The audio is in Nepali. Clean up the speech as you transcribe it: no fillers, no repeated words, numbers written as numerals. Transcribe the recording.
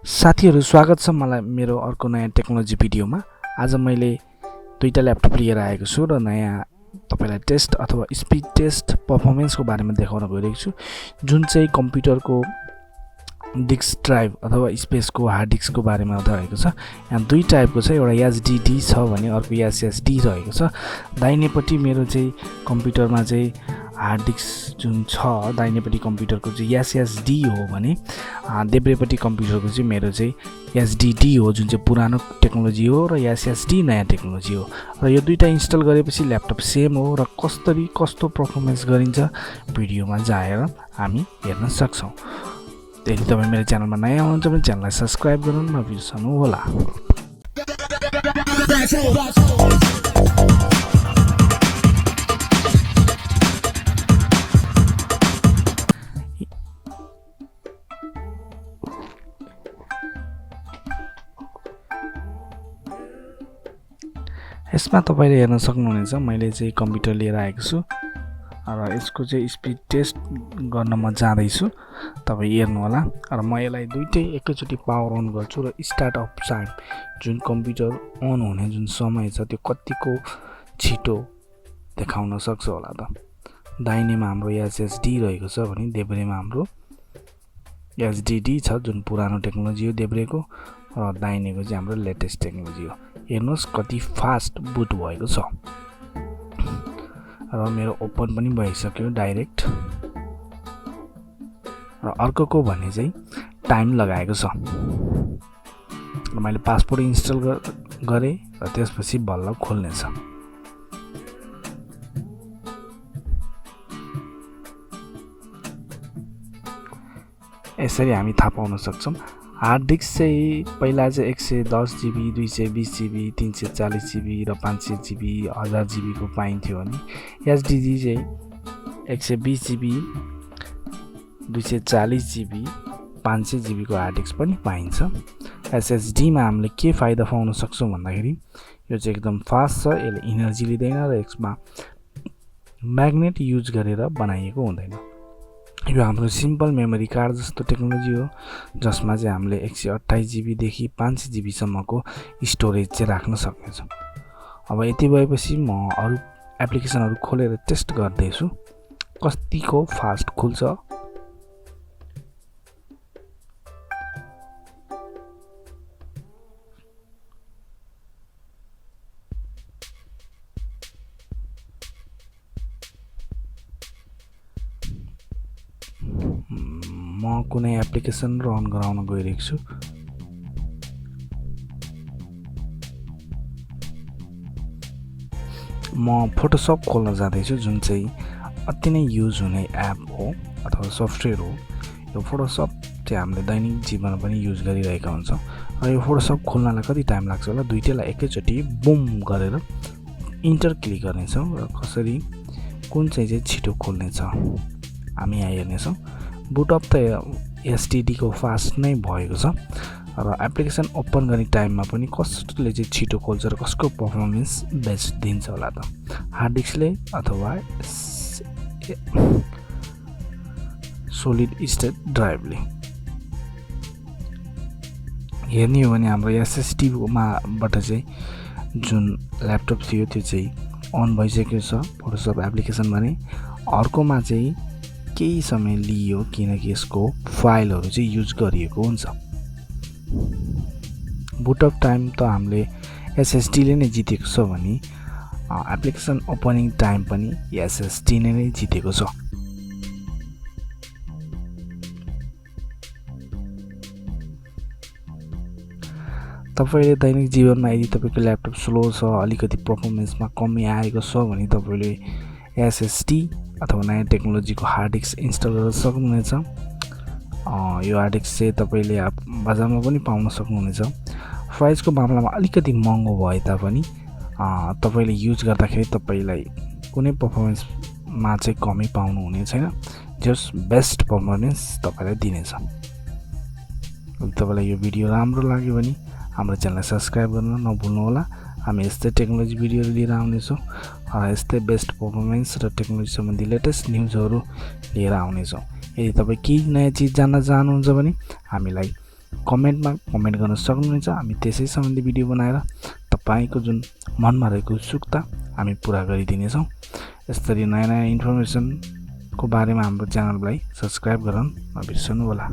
साथीहरु स्वागत छ मलाई मेरो अर्को नयाँ टेक्नोलोजी भिडियोमा। आज मैले दुईटा ल्यापटप लिएर आएको छु र नयाँ तपाईलाई टेस्ट अथवा स्पिड टेस्ट परफर्मेन्सको बारेमा देखाउन गइरहेको छु, जुन चाहिँ कम्प्युटरको डिस्क ड्राइभ अथवा स्पेसको हार्ड डिस्कको बारेमा रहेको छ। यहाँ दुई टाइपको छ, एउटा एसडीडी छ भने अर्को एसएसडी रहेको छ। दाहिनेपट्टि मेरो चाहिँ कम्प्युटरमा चाहिँ हार्ड डिस्क जुन छ, दाहिनेपट्टि कम्प्युटरको चाहिँ एसएसडी हो भने देब्रेपट्टि कम्प्युटरको चाहिँ मेरो चाहिँ एसडीडी हो, जुन चाहिँ पुरानो टेक्नोलोजी हो र एसएसडी नयाँ टेक्नोलोजी हो। र यो दुईटा इन्स्टल गरेपछि ल्यापटप सेम हो र कस्तो परफर्मेन्स गरिन्छ भिडियोमा जाएर हामी हेर्न सक्छौं। यदि तपाईं मेरो च्यानलमा नयाँ हुनुहुन्छ भने च्यानललाई सब्स्क्राइब गर्नु नबिर्सनु होला। यसमा तपाईले हेर्न सक्नुहुनेछ, मैले चाहिँ कम्प्युटर लिएर आएको छु र यसको चाहिँ स्पिड टेस्ट गर्न म जाँदै छु। तपाई हेर्नु होला र म यसलाई दुईटै एकैचोटी पावर अन गर्छु र स्टार्ट अफ टाइम जुन कम्प्युटर अन हुने जुन समय छ त्यो कतिको छिटो देखाउन सक्छ होला त। दाहिनेमा हाम्रो एसएसडी रहेको छ भने देब्रेमा हाम्रो एसडीडी छ, जुन पुरानो टेक्नोलोजी हो देब्रेको, र दाहिनेको चाहिँ हाम्रो लेटेस्ट टेक्नोलोजी हो। हेर्नुस् कति फास्ट बुट भएको छ र मेरो ओपन पनि भइसक्यो डाइरेक्ट। र अर्कोको भने चाहिँ टाइम लगाएको छ र मैले पासपोर्ट इन्स्टल गरे र त्यसपछि बल्ल खोल्नेछ। यसरी हामी थाहा पाउन सक्छौं। हार्ड डिस्क चाहिँ पहिला चाहिँ 110 GB, 220 GB, 340 GB र 500 GB, 1000 GB को पाइन्थ्यो भने एसडीडी चाहिँ 120 GB, 240 GB, 500 GB को हार्ड डिस्क पनि पाइन्छ। एसएसडी मा हामीले के फाइदा पाउन सक्छौं भन्दाखेरि यो चाहिँ एकदम फास्ट छ, यसले एनर्जी लिँदैन र यसमा म्याग्नेट युज गरेर बनाइएको हुँदैन। यो हाम्रो सिम्पल मेमोरी कार्ड जस्तो टेक्नोलोजी हो, जसमा चाहिँ हामीले 128 GB देखि 500 GB सम्मको स्टोरेज चाहिँ राख्न सक्नेछौँ। अब यति भएपछि म अरु एप्लिकेसनहरु खोलेर टेस्ट गर्दै छु कतिको फास्ट खुल्छ। म कुनै एप्लिकेसन रन गराउन गइरहेको छु। म फोटोशप खोल्न जाँदैछु, जुन चाहिँ अति नै युज हुने एप हो अथवा सफ्टवेयर हो। यो फोटोशप चाहिँ हामीले दैनिक जीवनमा पनि युज गरिरहेका हुन्छौँ र यो फोटोशप खोल्नलाई कति टाइम लाग्छ होला, दुईटैलाई एकैचोटी बुम गरेर इन्टर क्लिक गर्नेछौँ र कसरी कुन चाहिँ छिटो खोल्नेछ हामी यहाँ हेर्नेछौँ। बुटअप त एसडीडी को फास्ट नै भएको छ र एप्लिकेसन ओपन गर्ने टाइममा पनि कसले चाहिँ छिटो खोल्छ र कसको परफर्मेन्स बेस्ट दिन्छ होला त, हार्ड डिस्कले अथवा सोलिड स्टेट ड्राइभले। हेर्ने हो भने हाम्रो एसएसडी बाट चाहिँ जुन ल्यापटप थियो त्यो चाहिँ अन भइसकेको छ फोटोशप एप्लिकेसन भने, अर्कोमा चाहिँ केही समय लियो किनकि यसको फाइलहरु चाहिँ युज गरिएको हुन्छ। बुटअप टाइम त हामीले एसएसडी ले नै जितेको छ भने एप्लिकेसन ओपनिङ टाइम पनि एसएसडी नै जितेको छ। तपाईले दैनिक जीवनमा यदि तपाईको ल्यापटप स्लो छ, अलिकति परफर्मेन्समा कमी आएको छ भने तपाईले एसएसडी अथवा नयाँ टेक्नोलोजीको हार्ड डिस्क इन्स्टल गर्न सक्नुहुनेछ। यो हार्ड डिस्क चाहिँ तपाईले बजारमा पनि पाउन सक्नुहुनेछ। प्राइसको मामलामा अलिकति महँगो भए तापनि तपाईले युज गर्दाखेरि तपाईलाई कुनै परफर्मेन्समा चाहिँ कमी पाउनु हुने छैन, जस बेस्ट परफर्मेन्स तपाईलाई दिनेछ। तपाईलाई यो भिडियो राम्रो लाग्यो भने हाम्रो च्यानललाई सब्स्क्राइब गर्न नभुल्नु होला। हामी यस्तै टेक्नोलोजी भिडियोहरु लिएर आउनेछौँ र यस्तै बेस्ट परफर्मेन्स र टेक्नोलोजी सम्बन्धी लेटेस्ट न्यूजहरु लिएर आउनेछौँ। यदि तपाई केही नयाँ चीज जान्न चाहनुहुन्छ भने हामीलाई कमेन्टमा कमेन्ट गर्न सक्नुहुन्छ। हामी त्यसै सम्बन्धी भिडियो बनाएर तपाईको जुन मनमा रहेको उत्सुकता हामी पूरा गरिदिनेछौँ। यसरी नयाँ इन्फर्मेसनको बारेमा हाम्रो च्यानललाई सब्स्क्राइब गर्न नबिर्सनु होला।